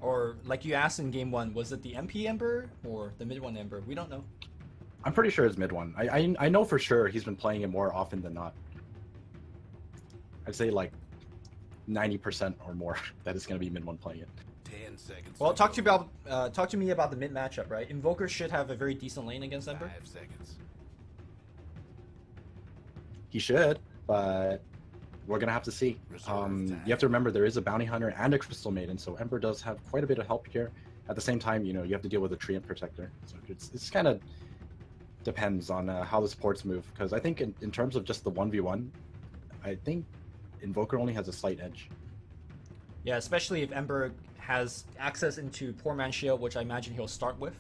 Or like you asked in game one, was it the MP Ember or the mid one Ember? We don't know. I'm pretty sure it's mid one. I know for sure he's been playing it more often than not. I'd say like 90% or more that it's going to be mid one playing it. 10 seconds. Well, talk to me about the mid matchup, right? Invoker should have a very decent lane against Ember. 5 seconds. He should, but we're gonna have to see. You have to remember there is a bounty hunter and a crystal maiden, so Ember does have quite a bit of help here. At the same time, you know, you have to deal with a treant protector, so it's kind of depends on how the supports move. Because I think in terms of just the 1v1, I think Invoker only has a slight edge. Yeah, especially if Ember has access into Poor Man's Shield, which I imagine he'll start with.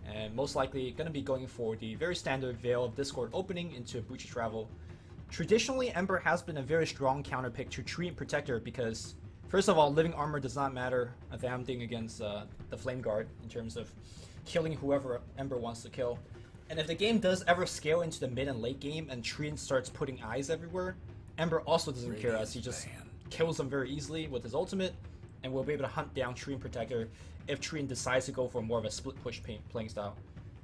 And most likely going to be going for the very standard Veil of Discord opening into Bucci Travel. Traditionally, Ember has been a very strong counter pick to Treant Protector because, first of all, living armor does not matter a damn thing against the Flame Guard in terms of killing whoever Ember wants to kill. And if the game does ever scale into the mid and late game and Treant starts putting eyes everywhere, Ember also doesn't care as he just kills them very easily with his ultimate and will be able to hunt down Treant Protector if Treant decides to go for more of a split push playing style.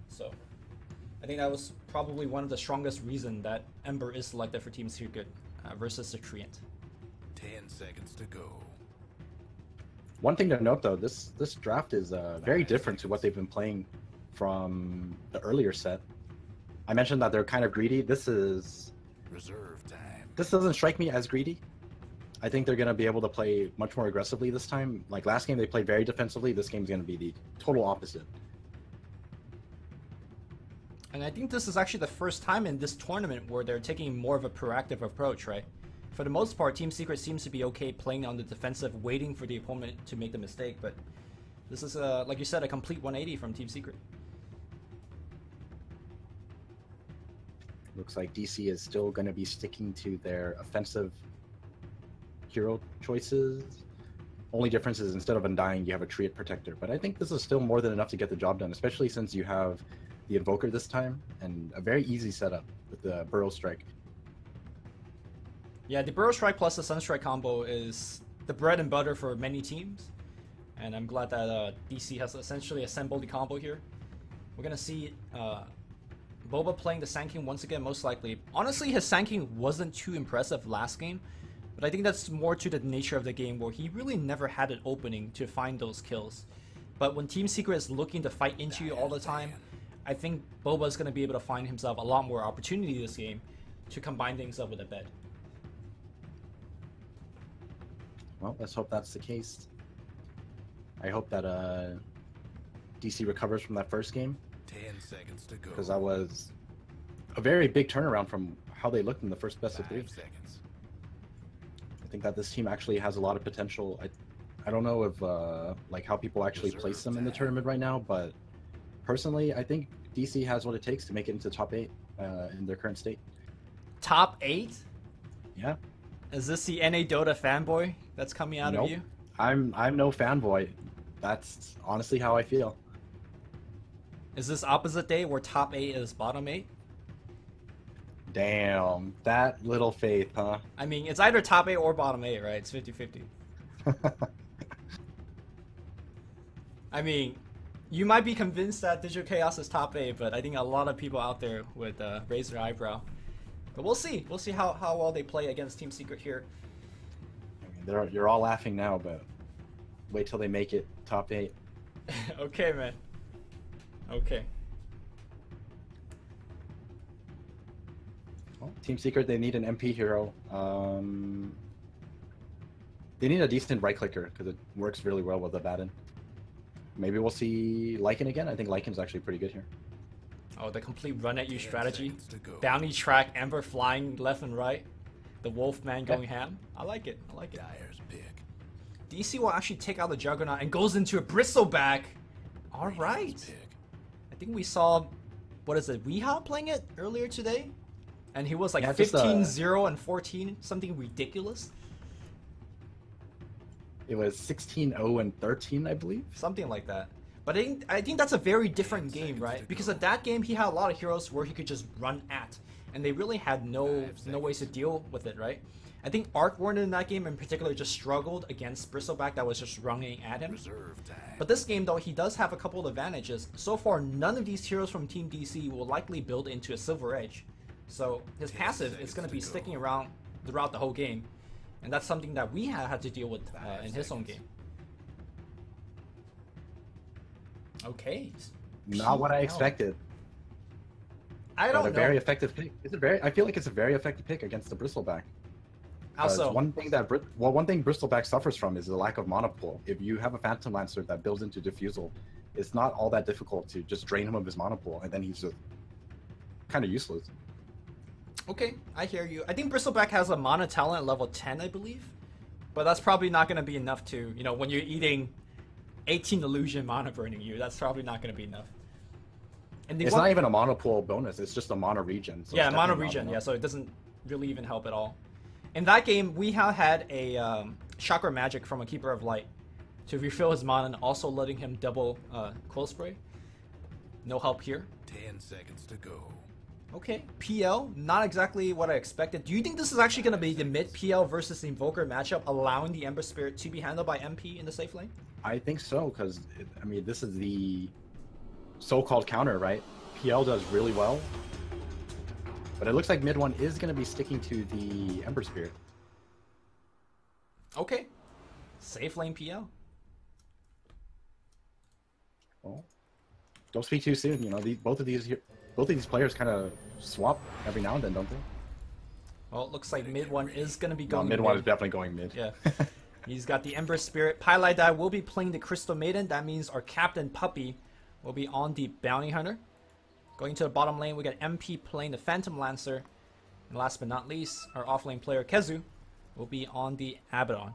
So I think that was probably one of the strongest reasons that Ember is selected for Team Secret versus the Treant. 10 seconds to go. One thing to note though, this draft is very different to what they've been playing from the earlier set. I mentioned that they're kind of greedy. This Reserve time. doesn't strike me as greedy. I think they're going to be able to play much more aggressively this time. Like last game, they played very defensively. This game's going to be the total opposite. And I think this is actually the first time in this tournament where they're taking more of a proactive approach, right? For the most part, Team Secret seems to be okay playing on the defensive, waiting for the opponent to make the mistake, but this is, like you said, a complete 180 from Team Secret. Looks like DC is still going to be sticking to their offensive hero choices. Only difference is instead of Undying, you have a Treant Protector. But I think this is still more than enough to get the job done, especially since you have the Invoker this time and a very easy setup with the Burrow Strike. Yeah, the Burrow Strike plus the Sunstrike combo is the bread and butter for many teams. And I'm glad that DC has essentially assembled the combo here. We're going to see Boba playing the Sand King once again, most likely. Honestly, his Sand King wasn't too impressive last game. But I think that's more to the nature of the game where he really never had an opening to find those kills. But when Team Secret is looking to fight into you all the time, I think Boba is going to be able to find himself a lot more opportunity this game to combine things up with a bed. Well, let's hope that's the case. I hope that DC recovers from that first game. 10 seconds to go. Because that was a very big turnaround from how they looked in the first best of 3. 5 seconds. I think that this team actually has a lot of potential. I don't know if like how people actually place them in the tournament right now, but personally, I think DC has what it takes to make it into top 8 in their current state. Top 8? Yeah. Is this the NA Dota fanboy that's coming out of you? I'm no fanboy. That's honestly how I feel. Is this opposite day where top 8 is bottom 8? Damn, that little faith, huh? I mean, it's either top 8 or bottom 8, right? It's 50-50. I mean, you might be convinced that Digital Chaos is top 8, but I think a lot of people out there would raise their eyebrow. But we'll see. We'll see how well they play against Team Secret here. I mean, you're all laughing now, but wait till they make it top 8. Okay, man. Okay. Well, Team Secret, they need an MP hero. They need a decent right clicker because it works really well with the Baton. Maybe we'll see Lycan again. I think Lycan's actually pretty good here. Oh, the complete run at you strategy. Bounty track, Ember flying left and right. The Wolfman going ham. I like it. I like it. Dyer's pick. DC will actually take out the Juggernaut and goes into a Bristleback. All right. I think we saw, what is it, Weehaw playing it earlier today? And he was like 15-0 and 14, something ridiculous. It was 16-0 and 13, I believe. Something like that. But I think that's a very different game, right? Because at that game, he had a lot of heroes where he could just run at. And they really had no ways to deal with it, right? I think Arc Warden in that game in particular just struggled against Bristleback that was just running at him. Reserve tag. But this game though, he does have a couple of advantages. So far, none of these heroes from Team DC will likely build into a Silver Edge. So his passive is going to be sticking around throughout the whole game. And that's something that we had to deal with in his own game. Okay. Not what I expected. I don't know. A very effective pick. I feel like it's a very effective pick against the Bristleback. Also, one thing Bristleback suffers from is the lack of mana pool. If you have a Phantom Lancer that builds into Diffusal, it's not all that difficult to just drain him of his mana pool, and then he's just kind of useless. okay, I hear you. I think Bristleback has a mana talent at level 10, I believe. But that's probably not going to be enough to, you know, when you're eating 18 illusion mana burning you, that's probably not going to be enough. And it's not even a mana pool bonus, it's just a mana regen. So yeah, mana regen, yeah, so it doesn't really even help at all. In that game, we have had a Chakra Magic from a Keeper of Light to refill his mana and also letting him double Quill Spray. No help here. 10 seconds to go. Okay, PL, not exactly what I expected. Do you think this is actually going to be the mid PL versus Invoker matchup, allowing the Ember Spirit to be handled by MP in the safe lane? I think so, because, I mean, this is the so-called counter, right? PL does really well. But it looks like mid one is going to be sticking to the Ember Spirit. Okay. Safe lane PL. Well, don't speak too soon. You know, both of these players kind of swap every now and then, don't they? Well, it looks like mid one is going to be going mid one is definitely going mid. Yeah. He's got the Ember Spirit. Pylai will be playing the Crystal Maiden. That means our Captain Puppy will be on the Bounty Hunter. Going to the bottom lane, we got MP playing the Phantom Lancer. And last but not least, our offlane player Kezu will be on the Abaddon.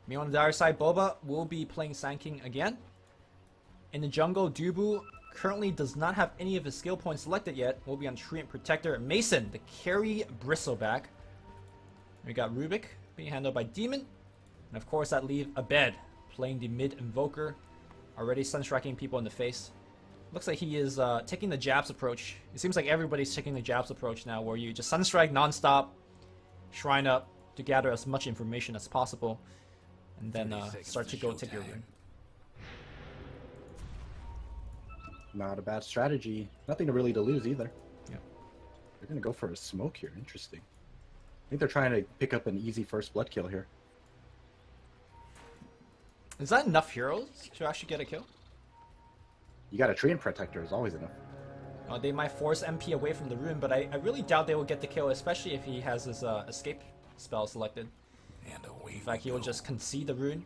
Me on the dire side, Boba will be playing Sand King again. In the jungle, Dubu currently does not have any of his skill points selected yet. Will be on Treant Protector. Mason, the carry Bristleback. We got Rubik being handled by Demon. And of course that leaves Abed playing the mid Invoker. Already sunstriking people in the face. Looks like he is taking the jabs approach. It seems like everybody's taking the jabs approach now, where you just sunstrike non-stop, shrine up to gather as much information as possible, and then start to go take your rune. Not a bad strategy. Nothing really to lose either. Yeah. They're gonna go for a smoke here. Interesting. I think they're trying to pick up an easy first blood kill here. Is that enough heroes to actually get a kill? You got a Treant Protector is always enough. They might force MP away from the rune, but I really doubt they will get the kill, especially if he has his escape spell selected. And away In fact, he will just concede the rune.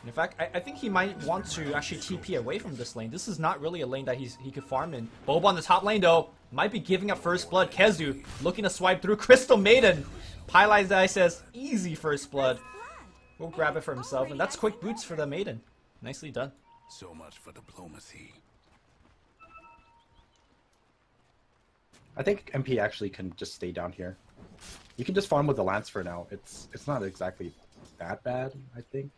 And in fact, I think he might want to actually TP away from this lane. This is not really a lane that he could farm in. Boba on the top lane, though, might be giving up first blood. Kezu looking to swipe through Crystal Maiden. Pylai says, easy first blood. We'll grab it for himself, and that's quick boots for the Maiden. Nicely done. So much for diplomacy. I think MP actually can just stay down here. You can just farm with the Lance for now. It's not exactly that bad, I think.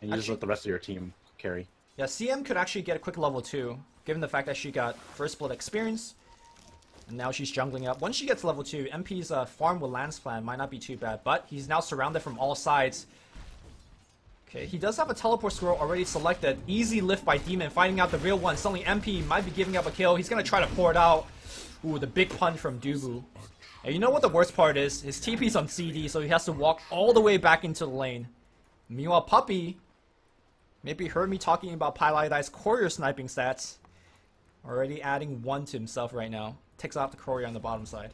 And you just let the rest of your team carry. Yeah, CM could actually get a quick level 2, given the fact that she got first blood experience. And now she's jungling up. Once she gets level 2, MP's farm with Lance plan might not be too bad, but he's now surrounded from all sides. Okay, he does have a teleport scroll already selected. Easy lift by Demon, finding out the real one. Suddenly MP might be giving up a kill. He's going to try to pour it out. Ooh, the big punch from Dubu. And you know what the worst part is? His TP's on CD, so he has to walk all the way back into the lane. Meanwhile, Puppy maybe heard me talking about Pylai's courier sniping stats. Already adding 1 to himself right now. Takes off the courier on the bottom side.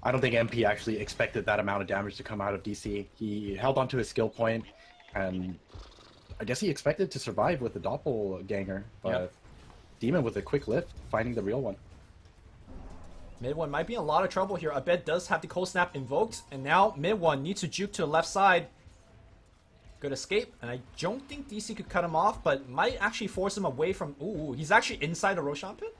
I don't think MP actually expected that amount of damage to come out of DC. He held onto his skill point, and I guess he expected to survive with the doppelganger, but Yep. Demon with a quick lift, finding the real one. Mid one might be in a lot of trouble here. Abed does have the cold snap invoked, and now mid one needs to juke to the left side. Good escape, and I don't think DC could cut him off, but might actually force him away from... Ooh, he's actually inside the Roshan pit?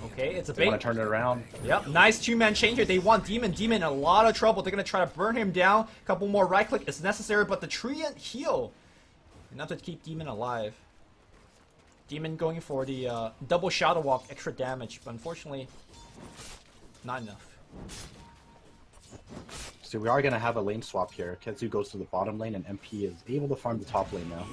Okay, it's a They want bait. to turn it around. Yep, nice two-man change here. They want Demon. Demon in a lot of trouble. They're going to try to burn him down. A couple more right-click is necessary, but the Treant heal enough to keep Demon alive. Demon going for the double Shadow Walk, extra damage, but unfortunately, not enough. So we are going to have a lane swap here. Kezu goes to the bottom lane, and MP is able to farm the top lane now.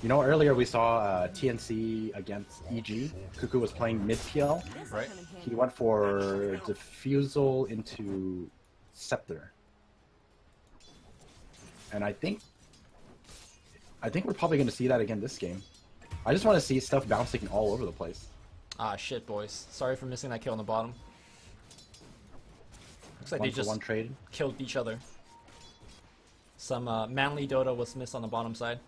You know, earlier we saw TNC against EG. Cuckoo was playing mid PL. Right. He went for Diffusal into Scepter. And I think we're probably going to see that again this game. I just want to see stuff bouncing all over the place. Ah, shit, boys. Sorry for missing that kill on the bottom. Looks like One they just one trade. killed each other. Some manly Dota was missed on the bottom side.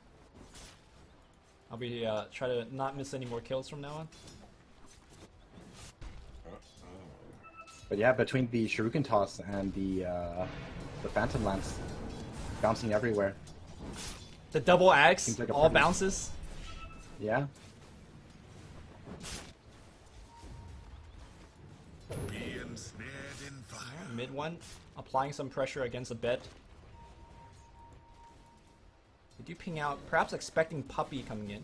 I'll be try to not miss any more kills from now on. But yeah, between the Shuriken Toss and the Phantom Lance bouncing everywhere. The double axe, Like all bounces. Yeah. Being snared in fire. Mid one, applying some pressure against the bed. They do ping out, perhaps expecting Puppey coming in.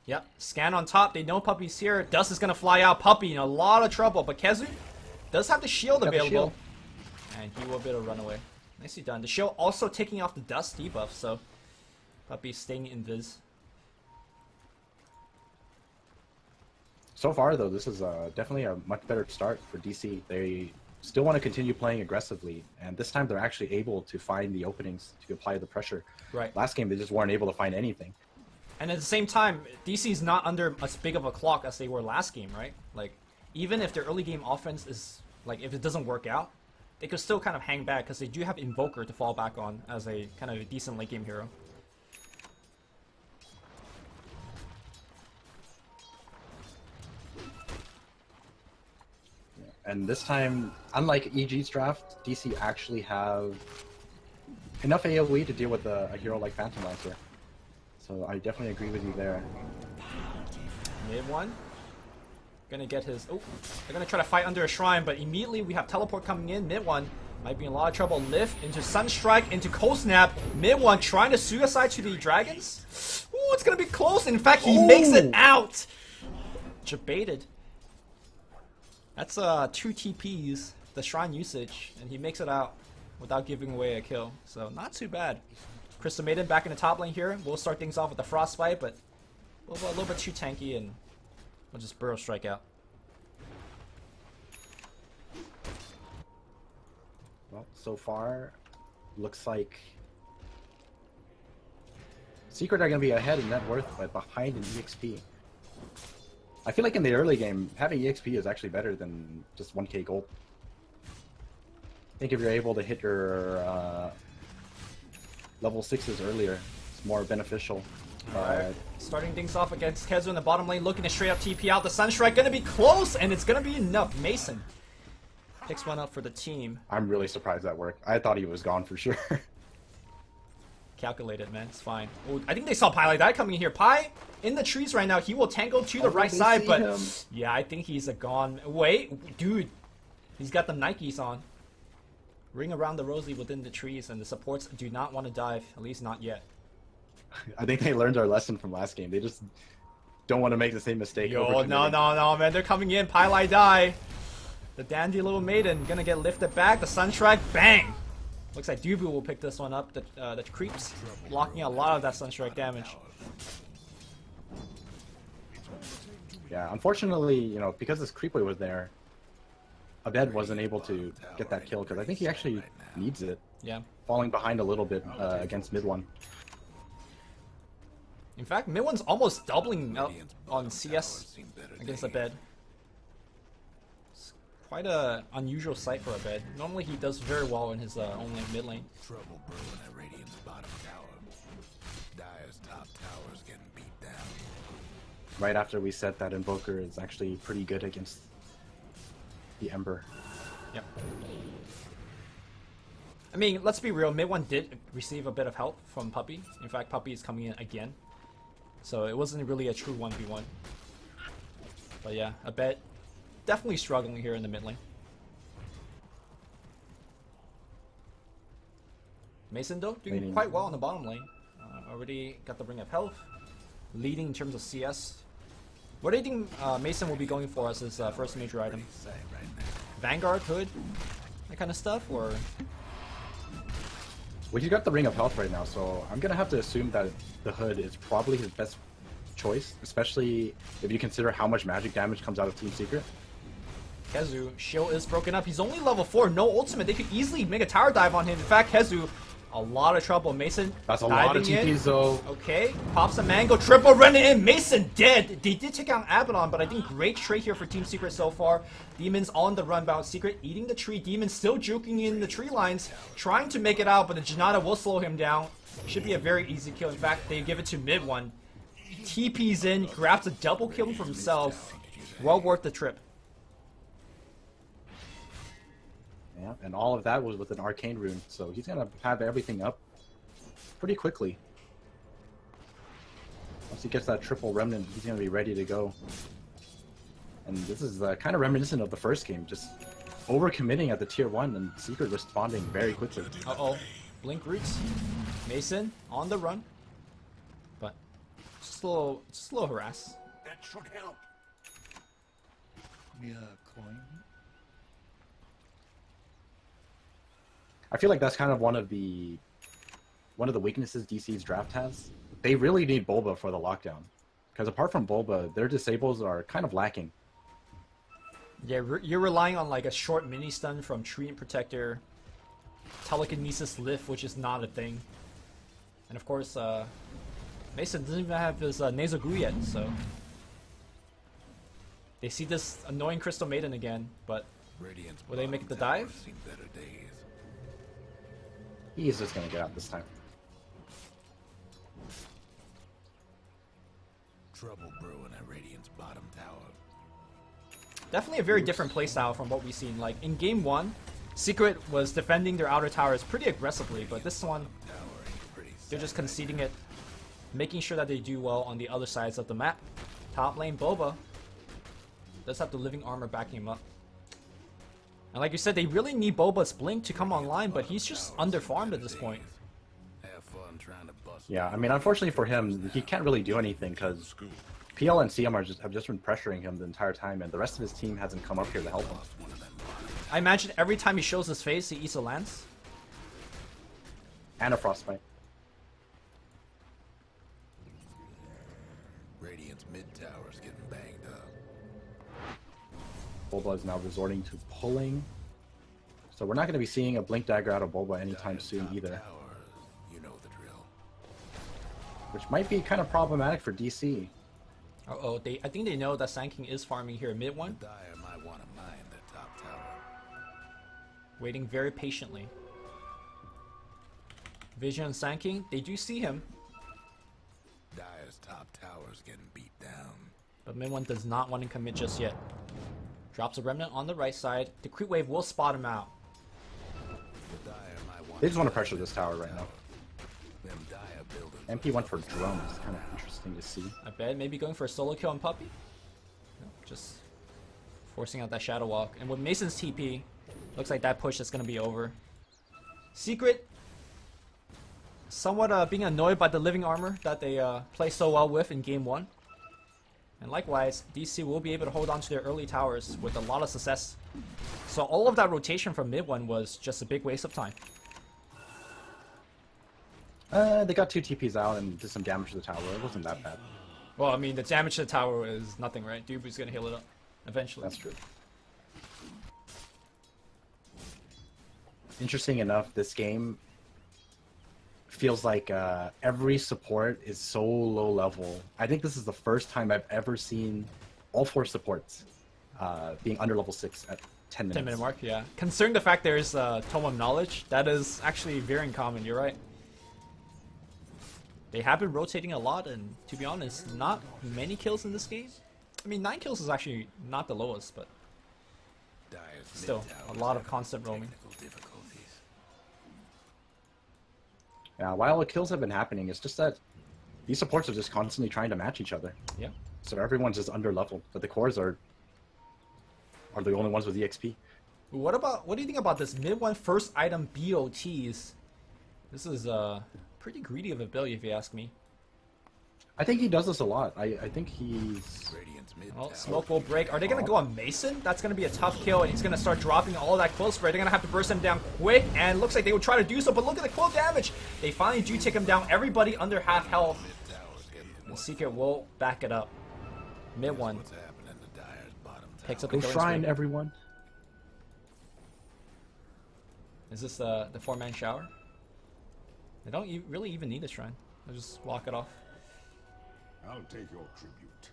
Yep, scan on top, they know Puppey's here. Dust is gonna fly out, Puppey in a lot of trouble, but Kezu does have the shield available. And he will be able to run away. Nicely done. The shield also taking off the Dust debuff, so Puppey staying invis. So far, though, this is definitely a much better start for DC. They still want to continue playing aggressively, and this time they're actually able to find the openings to apply the pressure. Right. Last game, they just weren't able to find anything. And at the same time, DC's not under as big of a clock as they were last game, right? Like, even if their early game offense is, like, if it doesn't work out, they could still kind of hang back because they do have Invoker to fall back on as a kind of a decent late game hero. And this time, unlike EG's draft, DC actually have enough AoE to deal with a hero like Phantom Lancer. So I definitely agree with you there. Mid one. Gonna get his... Oh, they're gonna try to fight under a shrine, but immediately we have teleport coming in. Mid one might be in a lot of trouble. Lift into Sunstrike, into Cold Snap. Mid one trying to suicide to the dragons. Ooh, it's gonna be close. In fact, he makes it out. Jebaited. That's 2 TPs, the shrine usage, and he makes it out without giving away a kill. So not too bad. Crystal Maiden back in the top lane here. We'll start things off with the Frostbite, but a little bit too tanky, and we'll just Burrow Strike out. Well, so far, looks like Secret are going to be ahead in net worth, but behind in EXP. I feel like in the early game, having EXP is actually better than just 1k gold. I think if you're able to hit your level 6s earlier, it's more beneficial. Alright, starting things off against Kezu in the bottom lane, looking to straight up TP out. The Sunstrike gonna be close, and it's gonna be enough. Mason picks one up for the team. I'm really surprised that worked. I thought he was gone for sure. Calculated, man. It's fine. Oh, I think they saw Pi like that coming in here. Pi in the trees right now. He will tango to the right side, but yeah, I think he's a gone. Wait, dude. He's got the Nikes on. Ring around the rosy within the trees, and the supports do not want to dive. At least not yet. I think they learned our lesson from last game. They just don't want to make the same mistake. Yo, no, man. They're coming in. Pi Lai die. The dandy little maiden gonna get lifted back. The Sunstrike, bang. Looks like Dubu will pick this one up. The creeps blocking a lot of that Sunstrike damage. Yeah, unfortunately, you know, because this creep wave was there, Abed wasn't able to get that kill because I think he actually needs it. Yeah. Falling behind a little bit against mid one. In fact, mid one's almost doubling up on CS against Abed. It's quite a unusual sight for Abed. Normally he does very well in his own lane, mid lane. Trouble brewing at Radiant's bottom tower. Dire's top tower's getting beat down. Right after we said that Invoker is actually pretty good against the Ember. Yep. I mean, let's be real. Mid one did receive a bit of help from Puppey. In fact, Puppey is coming in again. So it wasn't really a true 1v1. But yeah, Abed definitely struggling here in the mid lane. Mason though doing Leading. quite well on the bottom lane. Already got the Ring of Health, leading in terms of CS. What do you think Mason will be going for as his first major item? Vanguard, Hood, that kind of stuff, or? Well, he's got the Ring of Health right now, so I'm gonna have to assume that the Hood is probably his best choice, especially if you consider how much magic damage comes out of Team Secret. Hezu, shield is broken up. He's only level 4, no ultimate. They could easily make a tower dive on him. In fact, Hezu, a lot of trouble. Mason, that's a lot of TPs though. Okay, pops a mango, triple running in. Mason dead. They did take out Abaddon, but I think great trade here for Team Secret so far. Demons on the run, bound Secret eating the tree. Demons still juking in the tree lines, trying to make it out, but the Janata will slow him down. Should be a very easy kill. In fact, they give it to mid one. TP's in, grabs a double kill for himself. Well worth the trip. Yeah, and all of that was with an arcane rune, so he's gonna have everything up pretty quickly. Once he gets that triple remnant, he's gonna be ready to go. And this is kind of reminiscent of the first game, just overcommitting at the tier 1 and Secret responding very quickly. Uh-oh. Blink roots. Mason on the run. But just a little harass. That should help. Yeah, coin. I feel like that's kind of one of the weaknesses DC's draft has. They really need Bulba for the lockdown, because apart from Bulba, their disables are kind of lacking. Yeah, you're relying on like a short mini stun from Treant Protector, Telekinesis Lift, which is not a thing, and of course, Mason doesn't even have his nasal glue yet, so they see this annoying Crystal Maiden again. But will they make the dive? He's just gonna get out this time. Trouble brewing at Radiant's bottom tower. Definitely a very different playstyle from what we've seen. Like in game 1, Secret was defending their outer towers pretty aggressively, but this one, they're just conceding it, making sure that they do well on the other sides of the map. Top lane Boba does have the living armor backing him up. And like you said, they really need Boba's Blink to come online, but he's just underfarmed at this point. Yeah, I mean, unfortunately for him, he can't really do anything because PL and CM have just been pressuring him the entire time, and the rest of his team hasn't come up here to help him. I imagine every time he shows his face, he eats a lance. And a frostbite. Radiant's mid tower's getting banged up. Bulba is now resorting to pulling. So we're not going to be seeing a Blink Dagger out of Bulba anytime soon either. You know the drill. Which might be kind of problematic for DC. Uh-oh, I think they know that Sand King is farming here mid one. Dire might want to mine the top tower. Waiting very patiently. Vision and Sand King, they do see him. Dire's top tower's getting beat down. But mid one does not want to commit just yet. Drops a remnant on the right side. The creep wave will spot him out. They just want to pressure this tower right now. Them Dire builders. MP went for drone. It's kind of interesting to see. I bet maybe going for a solo kill on Puppy. No, just forcing out that Shadow Walk. And with Mason's TP, looks like that push is going to be over. Secret, somewhat being annoyed by the living armor that they play so well with in game 1. And likewise, DC will be able to hold on to their early towers with a lot of success. So all of that rotation from mid 1 was just a big waste of time. They got 2 TPs out and did some damage to the tower. It wasn't that bad. Well, I mean, the damage to the tower is nothing, right? Dubu's gonna heal it up eventually. That's true. Interesting enough, this game feels like every support is so low level. I think this is the first time I've ever seen all 4 supports being under level 6 at 10 minutes. 10-minute mark, yeah. Considering the fact there's Tome of Knowledge, that is actually very uncommon, you're right. They have been rotating a lot, and to be honest, not many kills in this game. I mean, 9 kills is actually not the lowest, but still, a lot of constant roaming. Yeah, while the kills have been happening, it's just that these supports are just constantly trying to match each other. Yeah. So everyone's just under leveled, but the cores are the only ones with EXP. What do you think about this mid 1 first item BOTs? This is pretty greedy of ability, if you ask me. I think he does this a lot. I think he's... Radiant's mid Well, tower smoke will break. Are they going to go on Mason? That's going to be a tough kill, and he's going to start dropping all that quill spray. They're going to have to burst him down quick, and looks like they would try to do so, but look at the quill damage. They finally do take him down. Everybody under half health. The Secret will back it up. Mid one. What's happening to Dyer's bottom tower? Picks up Go the killing Shrine, spree. everyone. Is this the 4-man shower? They don't really even need a shrine. They'll just walk it off. I'll take your tribute.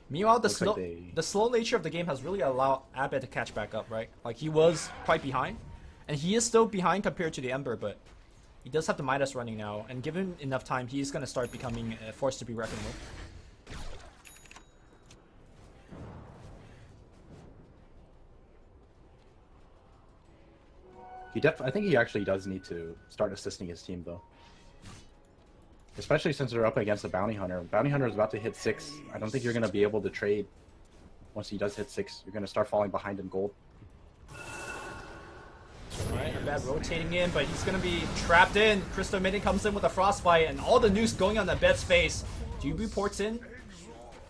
Meanwhile, Looks like the slow nature of the game has really allowed Abed to catch back up, right? Like, he was quite behind. And he is still behind compared to the Ember, but he does have the Midas running now. And given enough time, he's going to start becoming a force to be reckoned with. I think he actually does need to start assisting his team, though. Especially since they're up against a Bounty Hunter. Bounty Hunter is about to hit 6. I don't think you're going to be able to trade once he does hit 6. You're going to start falling behind in gold. Alright, Abed rotating in, but he's going to be trapped in. Crystal Maiden comes in with a Frostbite, and all the nukes going on Abed's face. Dubu ports in.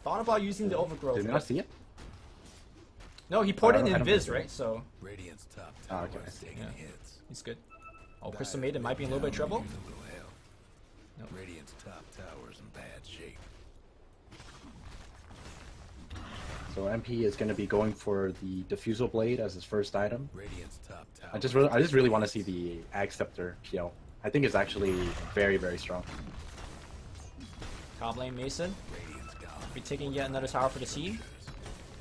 Thought about using the Overgrowth. Did you not see it? No, he poured I in don't Invis, think right? So, Radiant's top Ah, tower okay. is taking Yeah. hits. he's good. Oh, Crystal Maiden might be in a little bit of trouble. Use a little help. Nope. Radiant's top tower is in bad shape. So MP is going to be going for the Diffusal Blade as his first item. Radiant's top tower. I just really want to see the Ag Scepter PL. I think it's actually very, very strong. Top lane Mason. Radiant's gone. Be taking yet another tower for the team.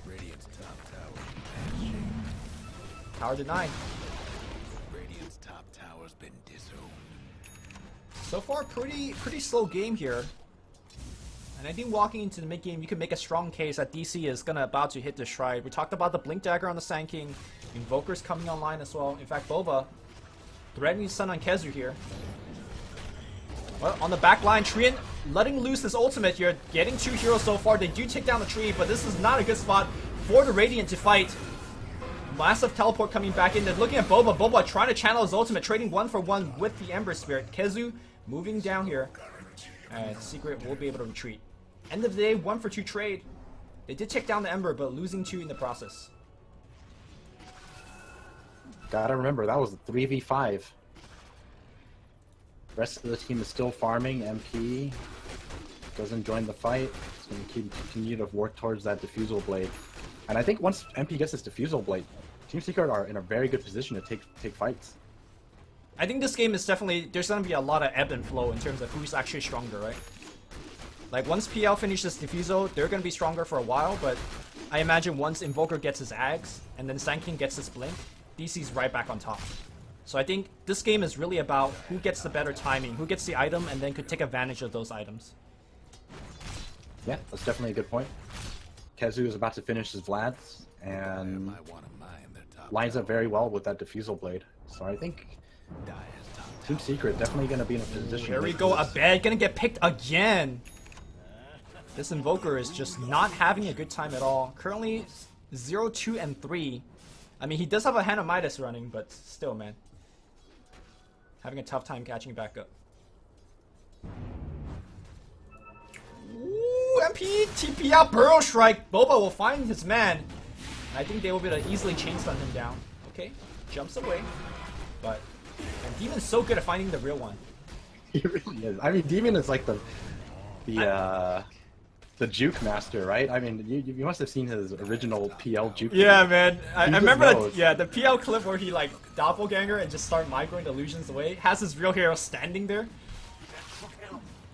Radiant's top tower is in bad shape. Tower denied. Radiant's top tower's been disowned. So far, pretty slow game here. And I think walking into the mid game, you can make a strong case that DC is about to hit the stride. We talked about the Blink Dagger on the Sand King. Invoker's coming online as well. In fact, Bova threatening Sun on Kezu here. Well, on the back line, Trian letting loose his ultimate here. Getting 2 heroes so far. They do take down the tree, but this is not a good spot for the Radiant to fight. Massive teleport coming back in. They're looking at Boba. Boba trying to channel his ultimate, trading 1-for-1 with the Ember Spirit. Kezu moving down here. And Secret will be able to retreat. End of the day, 1-for-2 trade. They did take down the Ember, but losing 2 in the process. Gotta remember, that was a 3v5. Rest of the team is still farming. MP doesn't join the fight. It's going to continue to work towards that Diffusal Blade. And I think once MP gets this Diffusal Blade, Team Secret are in a very good position to take fights. I think this game is definitely, there's going to be a lot of ebb and flow in terms of who's actually stronger, right? Like, once PL finishes Diffusal, they're going to be stronger for a while, but I imagine once Invoker gets his Ags, and then Sand King gets his Blink, DC's right back on top. So I think this game is really about who gets the better timing, who gets the item, and then could take advantage of those items. Yeah, that's definitely a good point. Kezu is about to finish his Vlad's, and Might want to mine their top lines up very well with that Diffusal Blade. So I think Dyer's top Team Secret definitely going to be in a position. Here we to- go, Abed gonna get picked again. This Invoker is just not having a good time at all. Currently 0, 2, and 3. I mean, he does have a Hand of Midas running, but still, man. Having a tough time catching back up. Ooh, MP TP out Burrow Strike. Boba will find his man. I think they will be able to easily chain stun him down. Okay, jumps away. But and Demon's so good at finding the real one. He really is. I mean, Demon is like the juke master, right? I mean, you must have seen his original PL juke. Yeah, man. I just remember that, knows. yeah, the PL clip where he like doppelganger and just start migrating illusions away. Has his real hero standing there.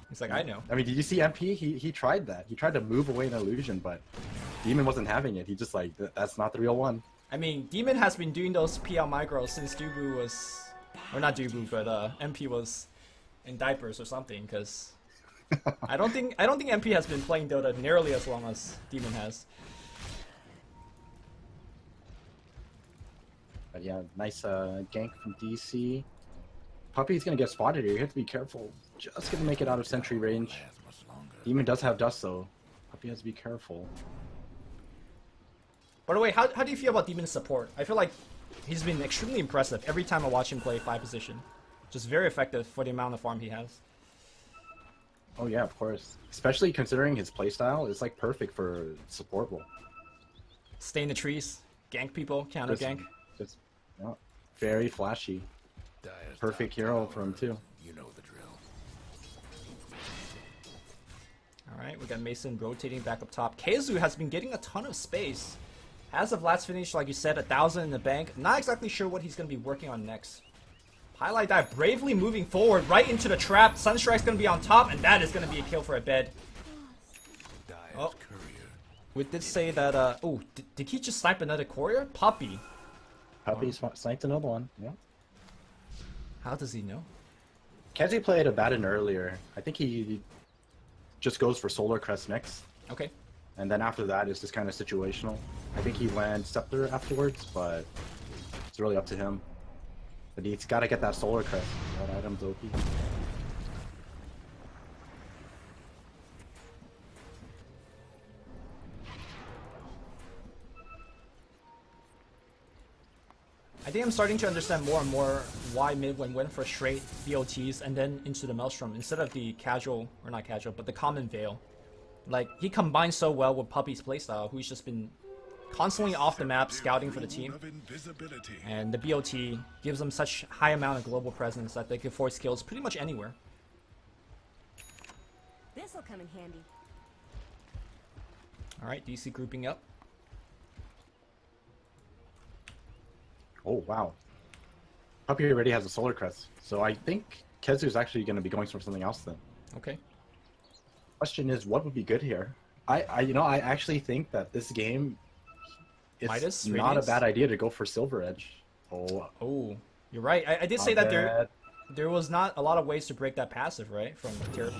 He's like, I know. I mean, did you see MP? He tried that. He tried to move away an illusion, but Demon wasn't having it. He just like, that's not the real one. I mean, Demon has been doing those PL micros since Dubu was, or not Dubu, but MP was in diapers or something. Because I don't think MP has been playing Dota nearly as long as Demon has. But yeah, nice gank from DC. Puppy's gonna get spotted here. You have to be careful. Just gonna make it out of sentry range. last much longer. Demon does have dust though. Puppy has to be careful. By the way, how do you feel about Demon's support? I feel like He's been extremely impressive every time I watch him play 5 position. Just very effective for the amount of farm he has. Oh yeah, of course. Especially considering his playstyle, it's like perfect for support role. Stay in the trees, gank people, counter gank. Just very flashy. Dire's Perfect top hero tower. for him too. You know the drill. Alright, we got Mason rotating back up top. Keizu has been getting a ton of space. As of last finish, like you said, 1,000 in the bank. Not exactly sure what he's going to be working on next. Highlight that, bravely moving forward, right into the trap. Sunstrike's going to be on top, and that is going to be a kill for a bed. Dire's Oh. courier. We did say that, oh, did he just snipe another courier? Puppy. Puppy sniped another one. Yeah. How does he know? Kezi played a Baton earlier. I think he just goes for Solar Crest next. Okay. And then after that, it's just kind of situational. I think he went Scepter afterwards, but it's really up to him. But he's got to get that Solar Crest. That item's OP. I think I'm starting to understand more and more why Midwin went for straight BOTs and then into the Maelstrom instead of the casual, or not casual, but the common Veil. Like, he combines so well with Puppy's playstyle, who's just been constantly off the map scouting for the team. And the BOT gives them such high amount of global presence that they can force kills pretty much anywhere. This'll come in handy. Alright, DC grouping up. Oh, wow. Puppy already has a Solar Crest. So I think Kezu's actually going to be going for something else then. Okay. Question is, what would be good here? I actually think that this game, it's Midas? not Radiance? a bad idea to go for Silver Edge. Oh, you're right. I did say that there was not a lot of ways to break that passive, right? From tier.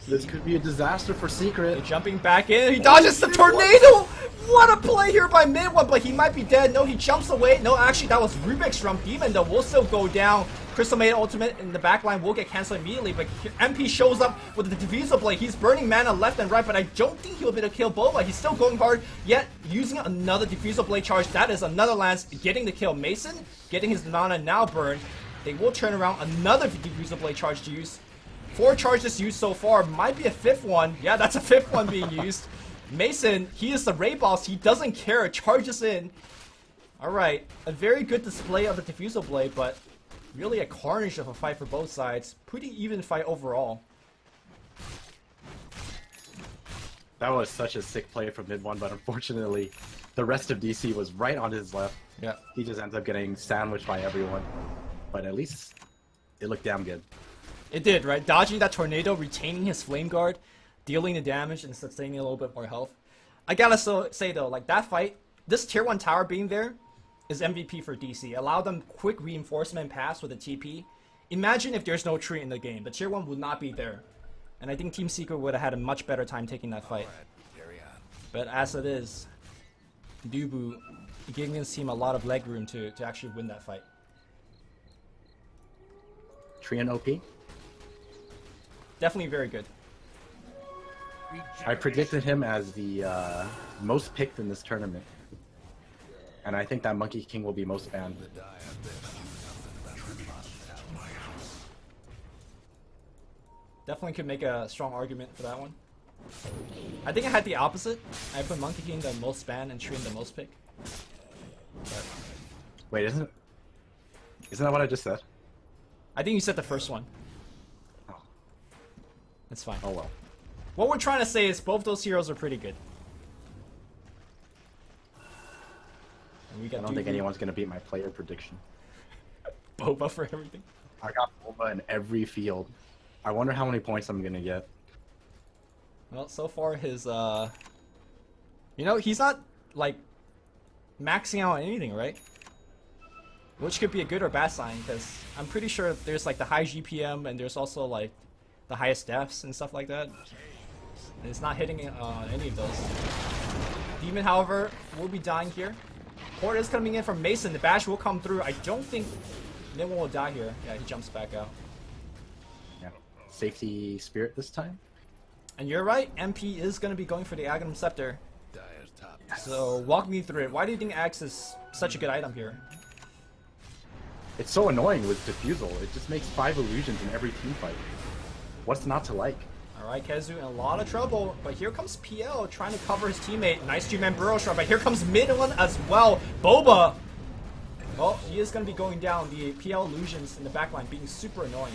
This could be a disaster for Secret. Jumping back in, he dodges the tornado! What a play here by Midwin, but he might be dead. No, he jumps away. No, actually, that was Rubik's Drum. Demon, though, will still go down. Crystal Maiden ultimate in the backline will get cancelled immediately, but MP shows up with the Diffusal Blade. He's burning mana left and right, but I don't think he'll be able to kill Boba. He's still going hard, yet using another Diffusal Blade charge. That is another lance, getting the kill. Mason getting his mana now burned. They will turn around another Diffusal Blade charge to use. 4 charges used so far, might be a 5th one. Yeah, that's a 5th one being used. Mason, he is the raid boss. He doesn't care. Charges in. Alright, a very good display of the Diffusal Blade, but really a carnage of a fight for both sides. Pretty even fight overall. That was such a sick play from mid one, but unfortunately, the rest of DC was right on his left. Yeah. He just ends up getting sandwiched by everyone. But at least it looked damn good. It did, right? Dodging that tornado, retaining his flame guard, dealing the damage and sustaining a little bit more health. I gotta say though, like that fight, this tier 1 tower being there is MVP for DC. Allow them quick reinforcement pass with a TP. Imagine if there's no tree in the game. The tier 1 would not be there. And I think Team Secret would have had a much better time taking that fight. Carry on. But as it is, Dubu giving his team a lot of leg room to actually win that fight. Trian OP? Definitely very good. I predicted him as the most picked in this tournament. And I think that Monkey King will be most banned. Definitely could make a strong argument for that one. I think I had the opposite. I put Monkey King the most ban and Trian the most pick. But Wait, isn't that what I just said? I think you said the first one. Oh. It's fine. Oh well. What we're trying to say is both those heroes are pretty good. And we I got don't think Dubu, anyone's gonna beat my player prediction. Boba for everything. I got Boba in every field. I wonder how many points I'm gonna get. Well, so far his you know, he's not like maxing out on anything, right? Which could be a good or bad sign, because I'm pretty sure there's like the high GPM and there's also like the highest deaths and stuff like that. And it's not hitting any of those. Demon, however, will be dying here. Port is coming in from Mason. The bash will come through. I don't think Nimble will die here. Yeah, he jumps back out. Yeah. Safety spirit this time. And you're right, MP is going to be going for the Aghanim Scepter. Dire's top. So walk me through it. Why do you think Axe is such a good item here? It's so annoying with Diffusal. It just makes 5 illusions in every team fight. What's not to like? Alright, Kezu in a lot of trouble, but here comes PL trying to cover his teammate. Nice 2-man burrow shot, but here comes Midland as well. Boba! Well, he is going to be going down. The PL illusions in the backline being super annoying.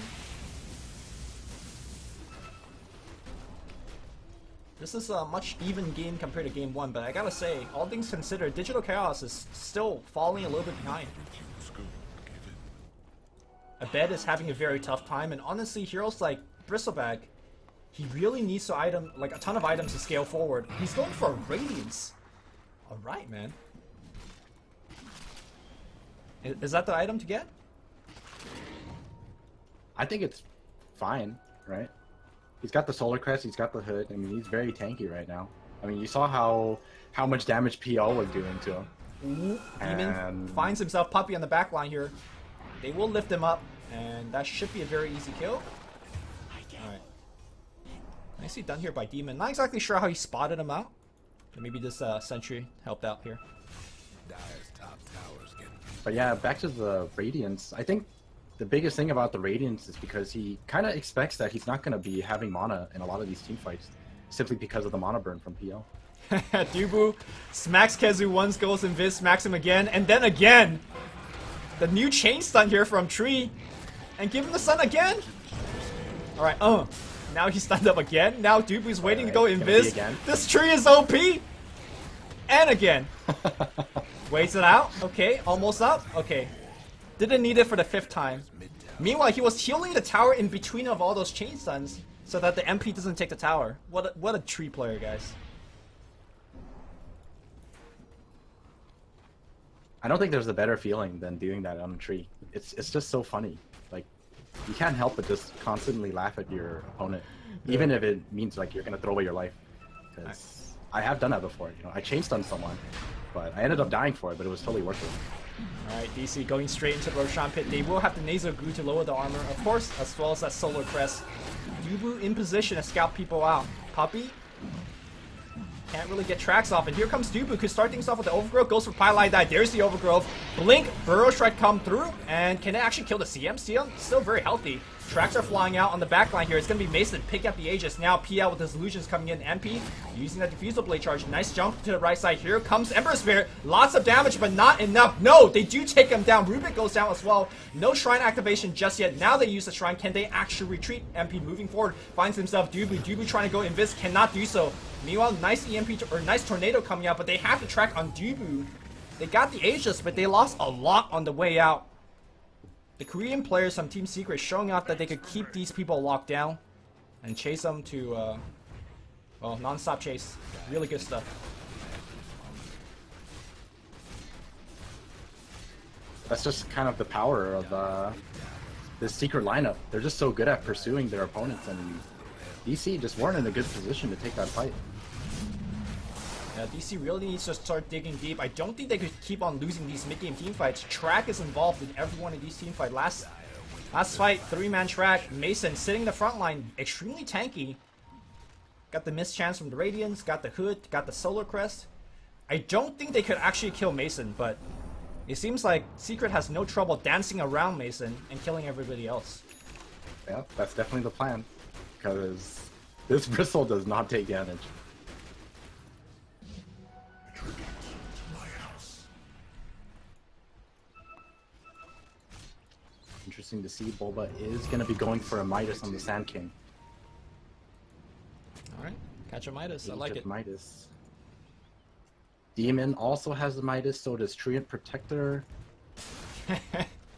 This is a much even game compared to game 1, but I gotta say, all things considered, Digital Chaos is still falling a little bit behind. Abed is having a very tough time, and honestly, heroes like Bristleback, he really needs to a ton of items to scale forward. He's going for Radiance. Alright, man. Is that the item to get? I think it's fine, right? He's got the Solar Crest, he's got the Hood. I mean, he's very tanky right now. I mean, you saw how much damage PL was doing to him. Ooh, Demon finds himself Puppy on the back line here. They will lift him up, and that should be a very easy kill. Alright. Nicely done here by Demon. Not exactly sure how he spotted him out. But maybe this Sentry helped out here. But yeah, back to the Radiance. I think the biggest thing about the Radiance is because he kind of expects that he's not going to be having mana in a lot of these team fights, simply because of the mana burn from PL. Dubu smacks Kezu once, goes and Viz smacks him again, and then again! The new chain stun here from Tree, and give him the stun again! Alright, now he's stunned up again. Now Dubu's waiting to go Invis. This Tree is OP! And again! Waits it out. Okay, almost up. Okay. Didn't need it for the 5th time. Meanwhile, he was healing the tower in between of all those chain stuns so that the MP doesn't take the tower. What a Tree player, guys. I don't think there's a better feeling than doing that on a Tree. It's just so funny. Like, you can't help but just constantly laugh at your opponent, even if it means like you're gonna throw away your life. Because I have done that before. You know, I chain stunned someone, but I ended up dying for it. But it was totally worth it. Alright, DC going straight into the Roshan pit. They will have the Nasal Glue to lower the armor, of course, as well as that Solar Crest. Dubu in position to scout people out. Puppy can't really get tracks off, and here comes Dubu, could start things off with the Overgrowth, goes for Pylai Die, there's the Overgrowth. Blink, Burrow Strike come through, and can it actually kill the CM? CM still very healthy. Tracks are flying out on the backline here. It's going to be Mason pick up the Aegis. Now PL with his illusions coming in. MP using that Diffusal Blade charge. Nice jump to the right side. Here comes Ember Spirit. Lots of damage, but not enough. No, they do take him down. Rubik goes down as well. No Shrine activation just yet. Now they use the Shrine. Can they actually retreat? MP moving forward. Finds himself Dubu. Dubu trying to go Invis. Cannot do so. Meanwhile, nice EMP or nice Tornado coming out, but they have to track on Dubu. They got the Aegis, but they lost a lot on the way out. The Korean players from Team Secret showing off that they could keep these people locked down and chase them to, well, non-stop chase. Really good stuff. That's just kind of the power of this Secret lineup. They're just so good at pursuing their opponents, and DC just weren't in a good position to take that fight. Yeah, DC really needs to start digging deep. I don't think they could keep on losing these mid-game team fights. Track is involved in every one of these team fights. Last fight, 3-man Track. Mason sitting in the front line, extremely tanky. Got the missed chance from the Radiance, got the Hood, got the Solar Crest. I don't think they could actually kill Mason, but it seems like Secret has no trouble dancing around Mason and killing everybody else. Yeah, that's definitely the plan, because this Bristle does not take damage. Interesting to see. Boba is going to be going for a Midas on the Sand King. Alright, catch a Midas. I like it. Midas. Demon also has the Midas, so does Treant Protector.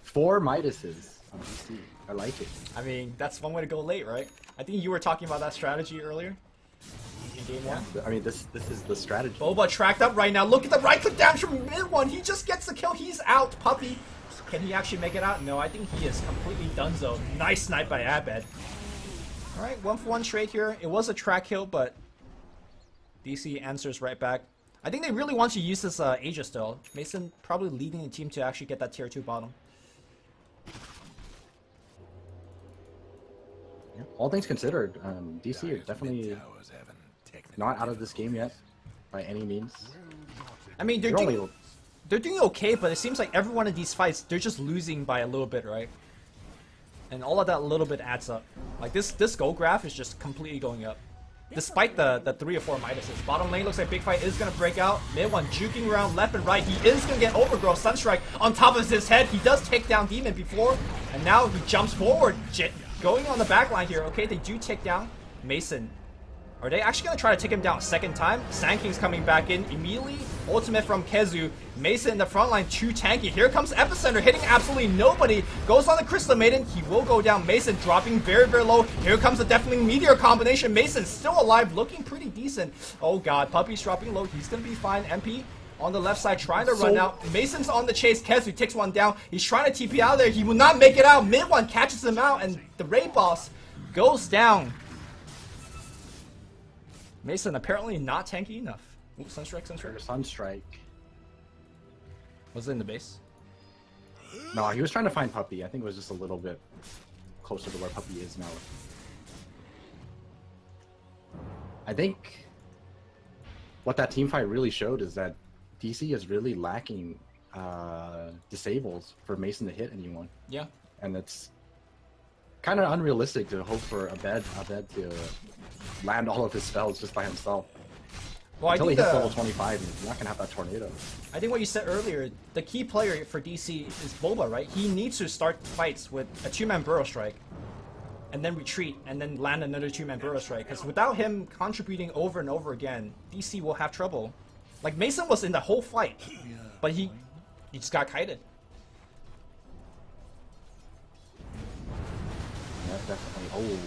4 Midases on DC. I like it. I mean, that's one way to go late, right? I think you were talking about that strategy earlier. In game 1. I mean, this is the strategy. Boba tracked up right now. Look at the right click damage from mid one. He just gets the kill. He's out. Puppy. Can he actually make it out? No, I think he is completely donezo. Nice snipe by Abed. Alright, 1-for-1 trade here. It was a track kill, but DC answers right back. I think they really want to use this Aegis though. Mason probably leading the team to actually get that tier 2 bottom. Yeah, all things considered, DC are definitely not out of this game yet, by any means. I mean, they're they're doing okay, but it seems like every one of these fights, they're just losing by a little bit, right? And all of that little bit adds up. Like this gold graph is just completely going up. Despite the 3 or 4 Midases. Bottom lane looks like big fight is gonna break out. Mid one juking around left and right. He is gonna get overgrowth. Sunstrike on top of his head. He does take down Demon before. And now he jumps forward. Going on the back line here. Okay, they do take down Mason. Are they actually going to try to take him down a second time? Sand King's coming back in immediately. Ultimate from Kezu. Mason in the front line, too tanky. Here comes Epicenter, hitting absolutely nobody. Goes on the Crystal Maiden. He will go down. Mason dropping very, very low. Here comes the Deafening Meteor combination. Mason still alive, looking pretty decent. Oh god, Puppy's dropping low. He's going to be fine. MP on the left side trying to run out. Mason's on the chase. Kezu takes one down. He's trying to TP out of there. He will not make it out. Mid one catches him out, and the raid boss goes down. Mason apparently not tanky enough. Ooh, Sunstrike. Sunstrike. Was it in the base? No, he was trying to find Puppy. I think it was just a little bit closer to where Puppy is now. I think what that team fight really showed is that DC is really lacking disables for Mason to hit anyone. Yeah. And it's kind of unrealistic to hope for Abed to land all of his spells just by himself. Well, Until he hits level 25, he's not gonna have that tornado. I think what you said earlier, the key player for DC is Boba, right? He needs to start fights with a 2-man Burrow Strike, and then retreat, and then land another 2-man Burrow Strike. Because without him contributing over and over again, DC will have trouble. Like, Mason was in the whole fight, but he just got kited. Yeah, definitely. Oh,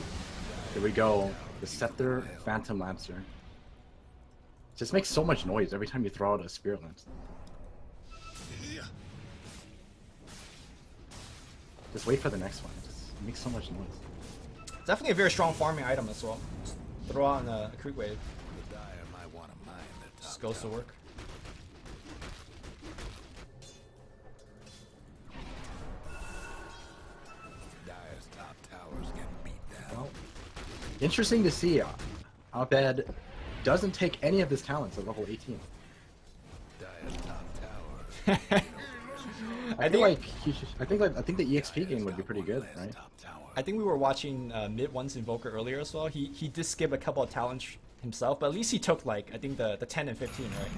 here we go. The Scepter Phantom Lancer. Just makes so much noise every time you throw out a Spirit Lance. Just wait for the next one. It just makes so much noise. Definitely a very strong farming item as well. Just throw out a Creek Wave. Just goes to work. Well, interesting to see. Abed doesn't take any of his talents at level 18. I think the EXP game would be pretty good, right? I think we were watching Mid One's Invoker earlier as well. He did skip a couple of talents himself, but at least he took like I think the 10 and 15, right?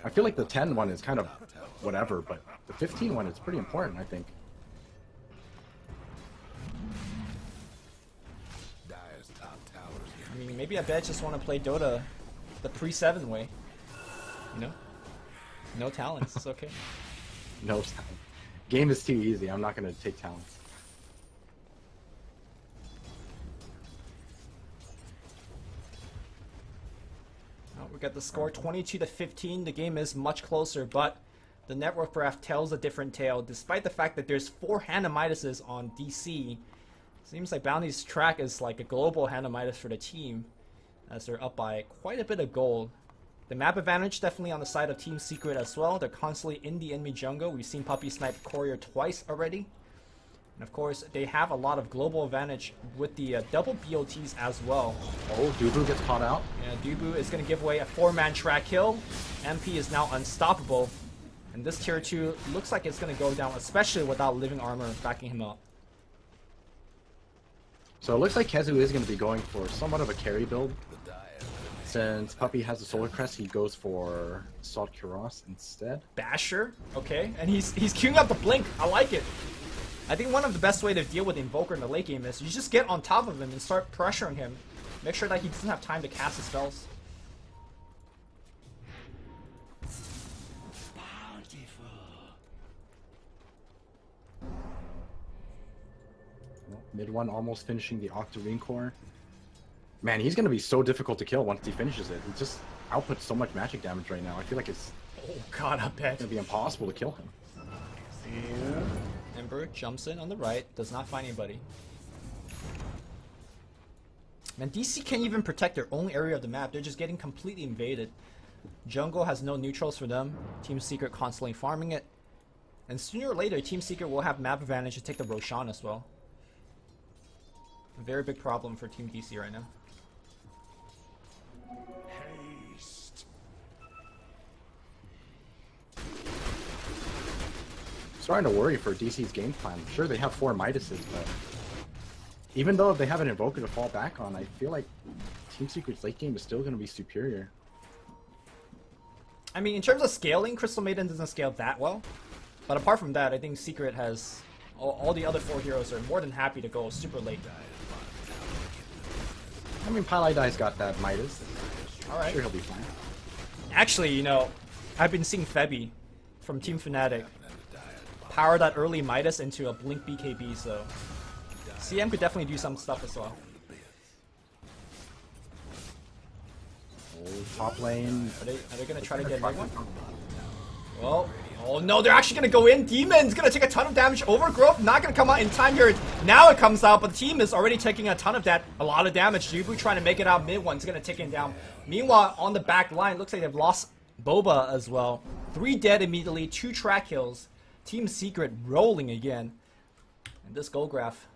I feel like the 10 one is kind of whatever, but the 15 one is pretty important, I think. I mean, maybe I bet just want to play Dota the pre-7 way. You know? No talents, it's okay. No talent. Game is too easy, I'm not going to take talents. Oh, we got the score 22-15. The game is much closer, but the network graph tells a different tale. Despite the fact that there's 4 Hannah Midases on DC, seems like Bounty's track is like a global Hannah Midas for the team, as they're up by quite a bit of gold. The map advantage definitely on the side of Team Secret as well. They're constantly in the enemy jungle. We've seen Puppy snipe Courier twice already. And of course, they have a lot of global advantage with the double BOTs as well. Oh, Dubu gets caught out. Yeah, Dubu is going to give away a 4-man track kill. MP is now unstoppable. And this tier 2 looks like it's going to go down, especially without living armor backing him up. So it looks like Kezu is going to be going for somewhat of a carry build. Since Puppy has a Solar Crest, he goes for Salt Kuros instead. Basher, okay. And he's queuing up the Blink. I like it. I think one of the best way to deal with Invoker in the late game is you just get on top of him and start pressuring him. Make sure that he doesn't have time to cast his spells. Mid one almost finishing the Octarine Core. Man, he's going to be so difficult to kill once he finishes it. He just outputs so much magic damage right now. I feel like it's God, I bet. going to be impossible to kill him. Ember jumps in on the right, does not find anybody. Man, DC can't even protect their own area of the map. They're just getting completely invaded. Jungle has no neutrals for them. Team Secret constantly farming it. And sooner or later, Team Secret will have map advantage to take the Roshan as well. A very big problem for Team DC right now. Haste. starting to worry for DC's game plan. Sure, they have 4 Midases, but even though they have an Invoker to fall back on, I feel like Team Secret's late game is still going to be superior. I mean, in terms of scaling, Crystal Maiden doesn't scale that well. But apart from that, I think Secret has... All the other 4 heroes are more than happy to go super late. I mean, Palai's got that Midas. Alright. Sure, he'll be fine. Actually, you know, I've been seeing Febby from Team Fnatic power that early Midas into a Blink BKB, so CM could definitely do some stuff as well. Oh, top lane. Are they gonna try to get a big one? Well, oh no, they're actually gonna go in. Demon's gonna take a ton of damage. Overgrowth not gonna come out in time here. Now it comes out, but the team is already taking a ton of that. A lot of damage. Jubu trying to make it out mid one's gonna take him down. Meanwhile, on the back line, looks like they've lost Boba as well. 3 dead immediately, 2 track kills. Team Secret rolling again. And this gold graph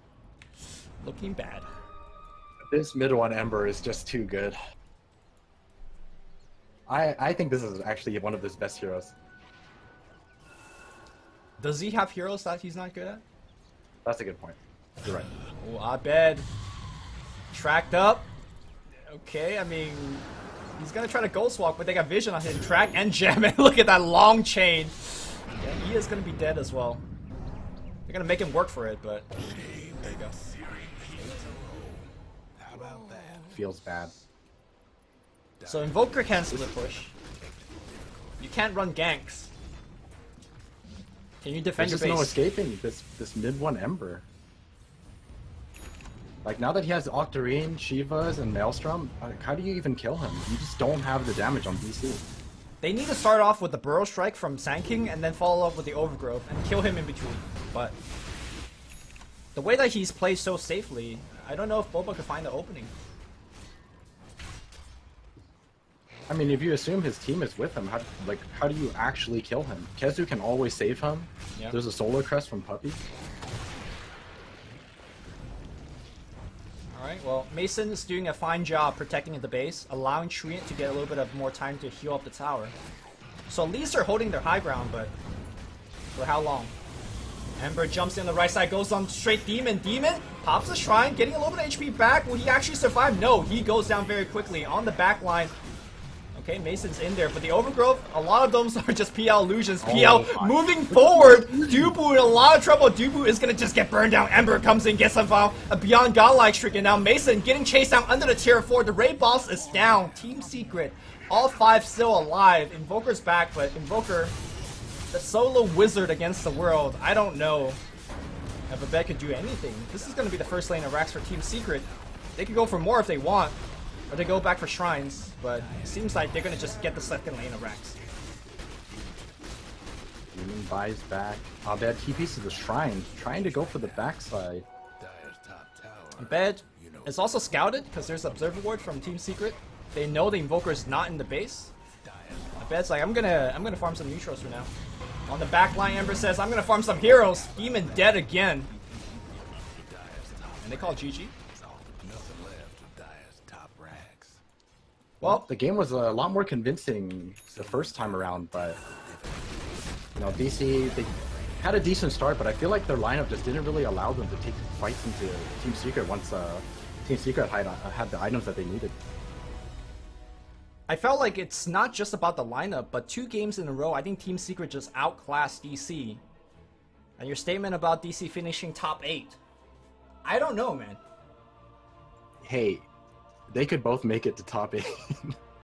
looking bad. This mid one Ember is just too good. I think this is actually one of his best heroes. Does he have heroes that he's not good at? That's a good point. You're right. Oh, Abed. Tracked up. Okay, I mean, he's gonna try to ghost walk, but they got vision on him. Track and gem, and look at that long chain. Yeah, he is gonna be dead as well. They're gonna make him work for it, but there you go. Feels bad. So Invoker can split push. You can't run ganks. Can you defend There's your just base? no escaping this mid one Ember. Like, now that he has Octarine, Shivas, and Maelstrom, how do you even kill him? You just don't have the damage on DC. They need to start off with the Burrow Strike from Sand King and then follow up with the Overgrowth and kill him in between. But the way that he's played so safely, I don't know if Boba could find the opening. I mean, if you assume his team is with him, how do you actually kill him? Kezu can always save him. Yep. There's a Solar Crest from Puppy. Alright, well, Mason is doing a fine job protecting at the base, allowing Treant to get a little bit of more time to heal up the tower. So at least they're holding their high ground, but for how long? Ember jumps in the right side, goes on straight Demon. Demon pops the Shrine, getting a little bit of HP back. Will he actually survive? No, he goes down very quickly on the back line. Okay, Mason's in there, but the Overgrowth, a lot of those are just PL illusions. PL moving forward. Dubu in a lot of trouble. Dubu is going to just get burned down. Ember comes in, gets a beyond godlike streak, and now Mason getting chased down under the tier 4. The raid boss is down. Team Secret, all 5 still alive. Invoker's back, but Invoker, the solo wizard against the world. I don't know if Abed could do anything. This is going to be the first lane of racks for Team Secret. They could go for more if they want. Or they go back for shrines, but it seems like they're gonna just get the second lane of racks. Demon buys back. Abed TPs to the shrine, trying to go for the backside. Abed is also scouted because there's Observer Ward from Team Secret. They know the Invoker's not in the base. Abed's like, I'm gonna farm some neutrals for now. On the back line, Ember says, I'm gonna farm some heroes. Demon dead again. And they call GG. Well, the game was a lot more convincing the first time around, but you know, DC, they had a decent start, but I feel like their lineup just didn't really allow them to take fights into Team Secret once Team Secret had the items that they needed. I felt like it's not just about the lineup, but 2 games in a row, I think Team Secret just outclassed DC. And your statement about DC finishing top 8, I don't know, man. Hey, they could both make it to top 8.